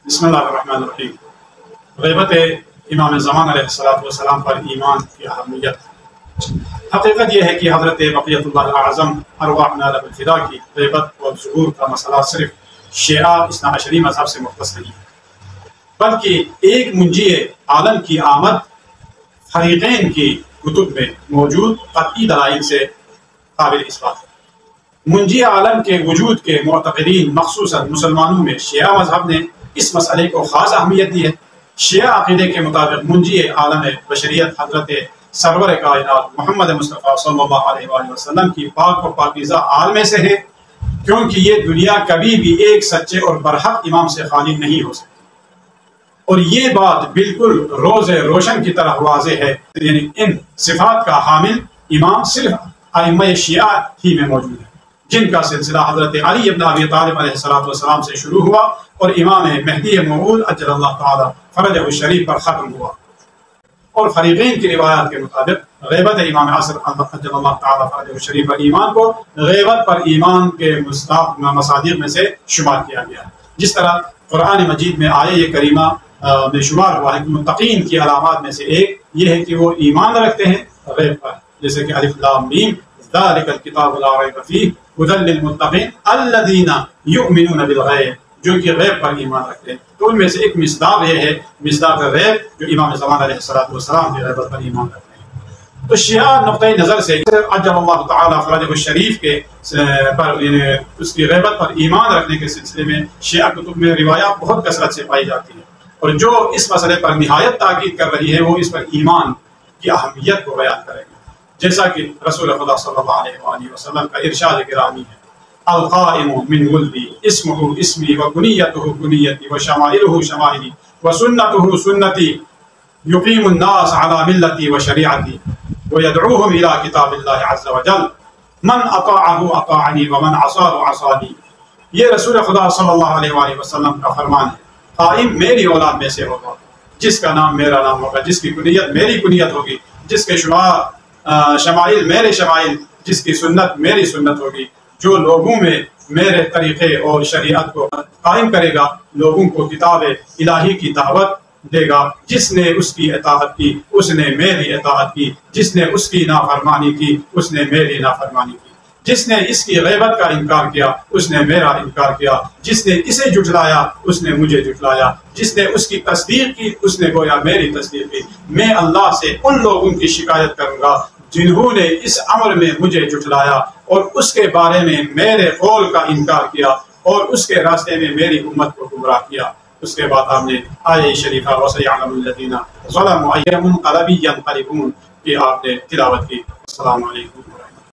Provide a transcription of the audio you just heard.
بسم اللہ الرحمن الرحیم۔ غیبت امام زمان علیہ السلام پر ایمان کی اہمیت۔ حقیقت یہ ہے کہ حضرت بقیت اللہ اعظم ارواحنا لہ الفدا کی غیبت اور ظہور کا مسئلہ صرف شیعہ اثنا عشری مذہب سے مختص نہیں ہے، بلکہ ایک منجی عالم کی آمد فریقین کی کتب میں موجود قطعی دلائل سے قابل اثبات ہے۔ منجی عالم کے وجود کے معتقدین مخصوصاً مسلمانوں میں شیعہ مذہب نے اس مسئلے کو خاص اہمیت دی ہے۔ شیعہ عقیدے کے مطابق منجی عالم بشریت حضرت سرور کائنات محمد مصطفیٰ صلی اللہ علیہ وآلہ وسلم کی پاک و پاکیزہ آل میں سے ہے، کیونکہ یہ دنیا کبھی بھی ایک سچے اور برحق امام سے خالی نہیں ہو سکتی، اور یہ بات بالکل روز روشن کی طرح واضح ہے، یعنی ان صفات کا حامل امام صرف ائمہ شیعہ ہی میں موجود ہے، جن کا سلسلہ حضرت علی ابن ابی طالب علیہ السلام سے شروع ہوا اور امام مہدی موعود عجل اللہ تعالی فرجہ الشریف پر ختم ہوا۔ اور فریقین کی روایات کے مطابق غیبت امام عصر عجل اللہ تعالی فرجہ الشریف پر ایمان کو غیبت پر ایمان کے مصادیق میں سے شمار کیا گیا ہے، جس طرح قرآن مجید میں آیہ یہ کریمہ میں شمار ہوا ہے کہ متقین کی علامات میں سے ایک یہ ہے کہ وہ ایمان رکھتے ہیں غیب پر، جیسے کہ الف لام میم ذالک الکتاب لا ریب فیہ ھدی للمتقین الذین یؤمنون بالغیب، جو کہ غیب پر ایمان رکھتے ہیں۔ تو ان میں سے ایک مصداق یہ ہے، مصداق غیب، جو امام زمان علیہ السلام کی غیبت پر ایمان رکھتے ہیں۔ تو شیعہ نقطۂ نظر سے عجل اللہ تعالی فرجہ الشریف کے پر اس کی غیبت پر ایمان رکھنے کے سلسلے میں شیعہ کتب میں روایات بہت کثرت سے پائی جاتی ہیں، اور جو اس مسئلے پر نہایت تاکید کر رہی ہے وہ اس پر ایمان کی اہمیت کو بیان کرے گی، جیسا کہ رسول خدا صلی اللہ علیہ وآلہ وسلم کا ارشاد گرامی ہے: القائم من ولدی اسمہ اسمی وکنیتہ کنیتی وشمائلہ شمائلی وسنتہ سنتی یقیم الناس علی ملتی وشریعتی ویدعوہم الی کتاب اللہ عز وجل من اطاعہ اطاعنی ومن عصاہ عصانی۔ یہ رسول خدا صلی اللہ علیہ وآلہ وسلم کا فرمان ہے، قائم میری اولاد میں سے ہوگا، جس کا نام میرا نام ہوگا، جس کی کنیت میری کنیت ہوگی، جس کے شمائل میرے شمائل، جس کی سنت میری سنت ہوگی، جو لوگوں میں میرے طریقے اور شریعت کو قائم کرے گا، لوگوں کو کتاب الہی کی دعوت دے گا۔ جس نے اس کی اطاعت کی اس نے میری اطاعت کی، جس نے اس کی نافرمانی کی اس نے میری نافرمانی کی، جس نے اس کی غیبت کا انکار کیا اس نے میرا انکار کیا، جس نے اسے جھٹلایا اس نے مجھے جھٹلایا، جس نے اس کی تصدیق کی اس نے گویا میری تصدیق کی۔ میں اللہ سے ان لوگوں کی شکایت کروں گا جنہوں نے اس امر میں مجھے جھٹلایا اور اس کے بارے میں میرے قول کا انکار کیا اور اس کے راستے میں میری امت کو گمراہ کیا۔ اس کے بعد ہم نے آیہ شریفہ وَسَيَعْلَمُ الَّذِينَ ظَلَمُوا أَيَّ مُنقَلَبٍ يَنقَلِبُونَ کی آپ نے تلاوت کی۔ السلام علیکم۔